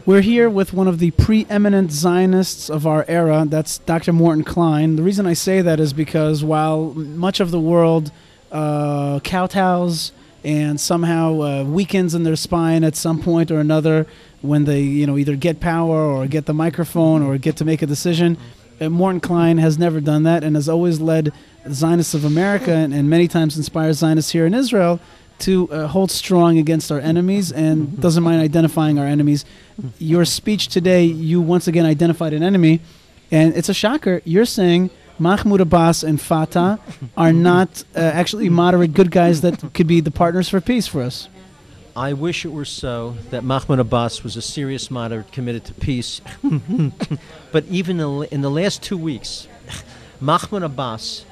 We're here with one of the preeminent Zionists of our era. That's Dr. Morton Klein. The reason I say that is because while much of the world kowtows and somehow weakens in their spine at some point or another when they, either get power or get the microphone or get to make a decision, Morton Klein has never done that and has always led the Zionists of America and many times inspired Zionists here in Israel to hold strong against our enemies and doesn't mind identifying our enemies. Your speech today, you once again identified an enemy, and it's a shocker. You're saying Mahmoud Abbas and Fatah are not actually moderate good guys that could be the partners for peace for us. I wish it were so, that Mahmoud Abbas was a serious moderate committed to peace. But even in the last 2 weeks, Mahmoud Abbas,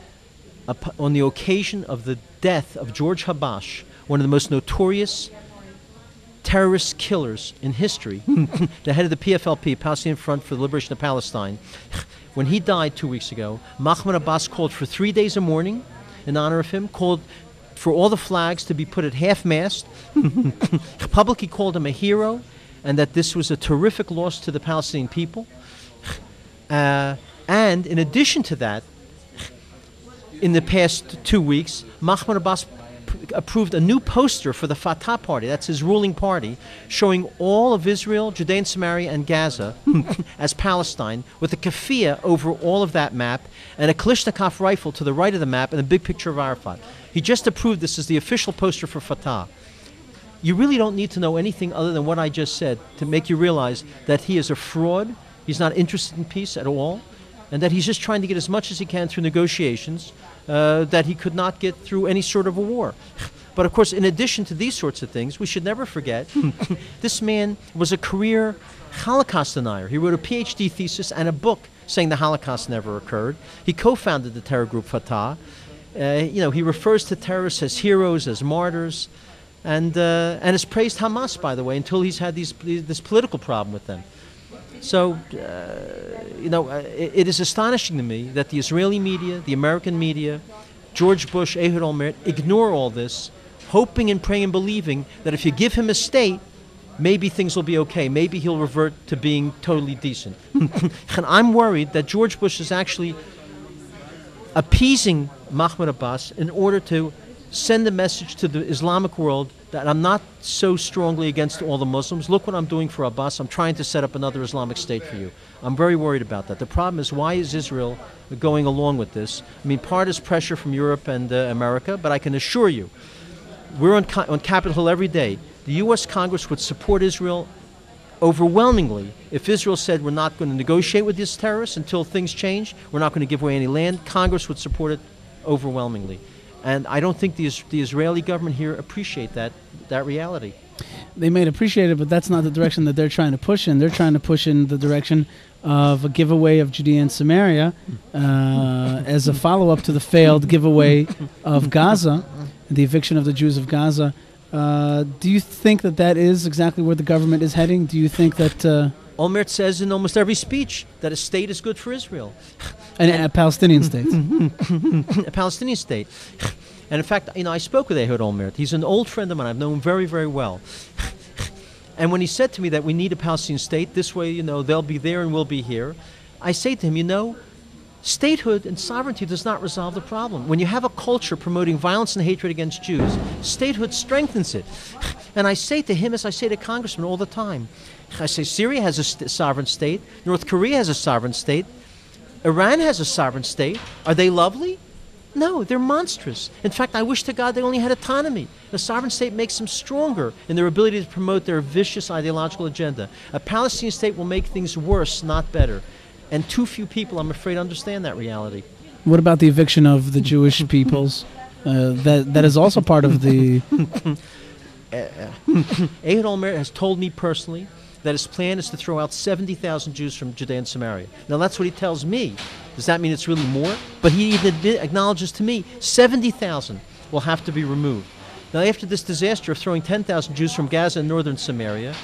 on the occasion of the death of George Habash, one of the most notorious terrorist killers in history, the head of the PFLP, Palestinian Front for the Liberation of Palestine, when he died 2 weeks ago, Mahmoud Abbas called for 3 days of mourning in honor of him, called for all the flags to be put at half-mast, publicly called him a hero, and that this was a terrific loss to the Palestinian people. And in addition to that, in the past 2 weeks, Mahmoud Abbas approved a new poster for the Fatah party, that's his ruling party, showing all of Israel, Judea and Samaria, and Gaza as Palestine, with a keffiyeh over all of that map, and a Kalashnikov rifle to the right of the map, and a big picture of Arafat. He just approved this as the official poster for Fatah. You really don't need to know anything other than what I just said to make you realize that he is a fraud, he's not interested in peace at all, and that he's just trying to get as much as he can through negotiations that he could not get through any sort of a war. But of course, in addition to these sorts of things, we should never forget this man was a career Holocaust denier. He wrote a PhD thesis and a book saying the Holocaust never occurred. He co-founded the terror group Fatah. He refers to terrorists as heroes, as martyrs, and has praised Hamas, by the way, until he's had this political problem with them. So, it is astonishing to me that the Israeli media, the American media, George Bush, Ehud Olmert, ignore all this, hoping and praying and believing that if you give him a state, maybe things will be okay. Maybe he'll revert to being totally decent. And I'm worried that George Bush is actually appeasing Mahmoud Abbas in order to send a message to the Islamic world that I'm not so strongly against all the Muslims. Look what I'm doing for Abbas. I'm trying to set up another Islamic state for you. I'm very worried about that. The problem is, why is Israel going along with this? I mean, part is pressure from Europe and America, but I can assure you, we're on Capitol Hill every day. The U.S. Congress would support Israel overwhelmingly if Israel said we're not going to negotiate with these terrorists until things change, we're not going to give away any land. Congress would support it overwhelmingly. And I don't think the Israeli government here appreciate that reality. They may appreciate it, but that's not the direction that they're trying to push in. They're trying to push in the direction of a giveaway of Judea and Samaria as a follow-up to the failed giveaway of Gaza, the eviction of the Jews of Gaza. Do you think that is exactly where the government is heading? Do you think that... Olmert says in almost every speech that a state is good for Israel. And a Palestinian state. A Palestinian state. And in fact, I spoke with Ehud Olmert. He's an old friend of mine. I've known him very, very well. And when he said to me that we need a Palestinian state, this way, they'll be there and we'll be here, I say to him, statehood and sovereignty does not resolve the problem. When you have a culture promoting violence and hatred against Jews, statehood strengthens it. And I say to him, as I say to congressmen all the time, I say Syria has a sovereign state, North Korea has a sovereign state, Iran has a sovereign state. Are they lovely? No, they're monstrous. In fact, I wish to God they only had autonomy. The sovereign state makes them stronger in their ability to promote their vicious ideological agenda. A Palestinian state will make things worse, not better. And too few people, I'm afraid, understand that reality. What about the eviction of the Jewish peoples? That is also part of the... Ehud Olmert has told me personally that his plan is to throw out 70,000 Jews from Judea and Samaria. Now, that's what he tells me. Does that mean it's really more? But he even acknowledges to me 70,000 will have to be removed. Now, after this disaster of throwing 10,000 Jews from Gaza and northern Samaria,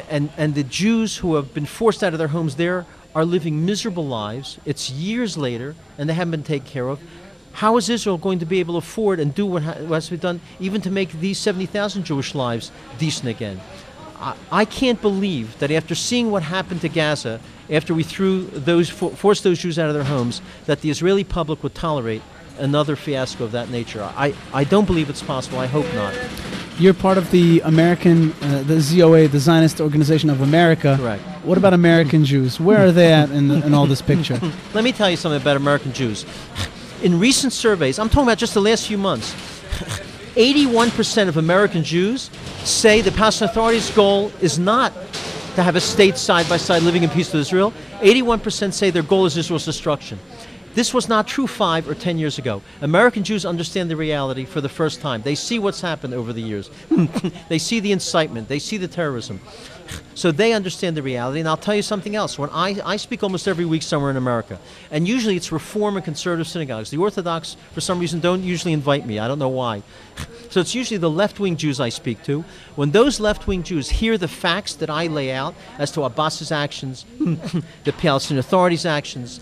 and the Jews who have been forced out of their homes there are living miserable lives, it's years later, and they haven't been taken care of. How is Israel going to be able to afford and do what has to be done even to make these 70,000 Jewish lives decent again? I can't believe that after seeing what happened to Gaza, after we forced those Jews out of their homes, that the Israeli public would tolerate another fiasco of that nature. I don't believe it's possible. I hope not. You're part of the American, the ZOA, the Zionist Organization of America. Correct. What about American Jews? Where are they at in all this picture? Let me tell you something about American Jews. In recent surveys, I'm talking about just the last few months, 81% of American Jews say the Palestinian Authority's goal is not to have a state side by side living in peace with Israel. 81% say their goal is Israel's destruction. This was not true 5 or 10 years ago. American Jews understand the reality for the first time. They see what's happened over the years. They see the incitement. They see the terrorism. So they understand the reality. And I'll tell you something else. When I speak almost every week somewhere in America, and usually it's Reform and conservative synagogues. The Orthodox, for some reason, don't usually invite me. I don't know why. So it's usually the left-wing Jews I speak to. When those left-wing Jews hear the facts that I lay out as to Abbas's actions, the Palestinian Authority's actions,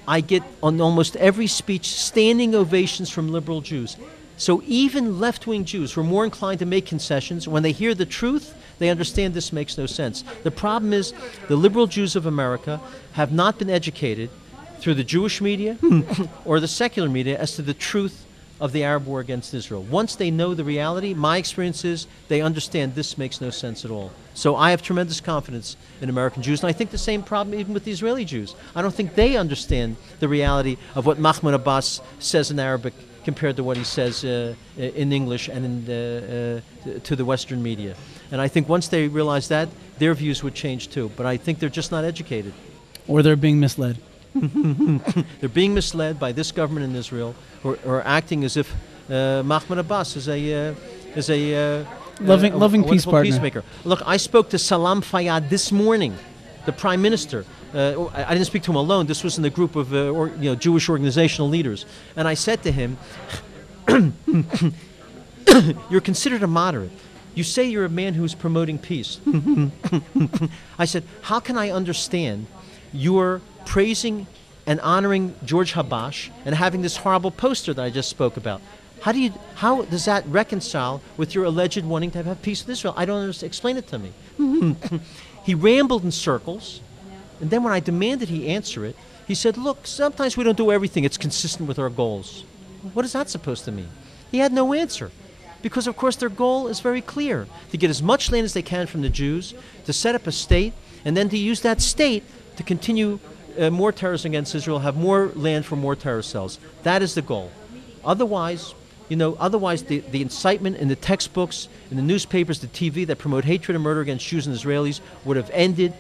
I get on almost every speech standing ovations from liberal Jews. So even left-wing Jews who are more inclined to make concessions, when they hear the truth, they understand this makes no sense. The problem is the liberal Jews of America have not been educated through the Jewish media or the secular media as to the truth of the Arab war against Israel. Once they know the reality, my experience is they understand this makes no sense at all. So I have tremendous confidence in American Jews, and I think the same problem even with the Israeli Jews. I don't think they understand the reality of what Mahmoud Abbas says in Arabic compared to what he says in English and to the Western media. And I think once they realize that, their views would change too. But I think they're just not educated. Or they're being misled. They're being misled by this government in Israel, or acting as if Mahmoud Abbas is a loving peace partner. Peacemaker. Look, I spoke to Salam Fayyad this morning, the prime minister. I didn't speak to him alone. This was in the group of Jewish organizational leaders, and I said to him, "You're considered a moderate. You say you're a man who's promoting peace." I said, "How can I understand your praising and honoring George Habash and having this horrible poster that I just spoke about? How does that reconcile with your alleged wanting to have peace with Israel? I don't understand. Explain it to me." He rambled in circles, and then when I demanded he answer it, he said, "Look, sometimes we don't do everything. It's consistent with our goals." What is that supposed to mean? He had no answer. Because, of course, their goal is very clear: to get as much land as they can from the Jews, to set up a state, and then to use that state to continue more terrorism against Israel, have more land for more terror cells. That is the goal. Otherwise, the incitement in the textbooks, in the newspapers, the TV that promote hatred and murder against Jews and Israelis would have ended.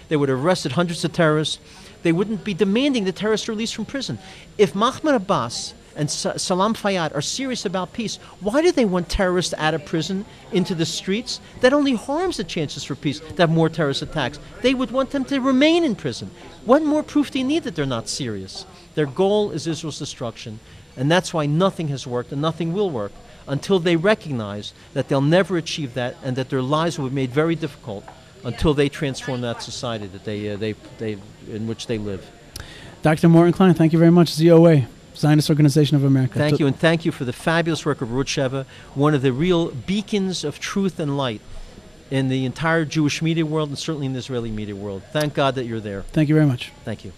They would have arrested hundreds of terrorists. They wouldn't be demanding the terrorists released from prison. If Mahmoud Abbas and Salam Fayyad are serious about peace, why do they want terrorists out of prison into the streets? That only harms the chances for peace, to have more terrorist attacks. They would want them to remain in prison. What more proof do you need that they're not serious? Their goal is Israel's destruction, and that's why nothing has worked and nothing will work until they recognize that they'll never achieve that and that their lives will be made very difficult until they transform that society that they in which they live. Dr. Morton Klein, thank you very much. ZOA, Zionist Organization of America. Thank you, and thank you for the fabulous work of Arutz Sheva, one of the real beacons of truth and light in the entire Jewish media world and certainly in the Israeli media world. Thank God that you're there. Thank you very much. Thank you.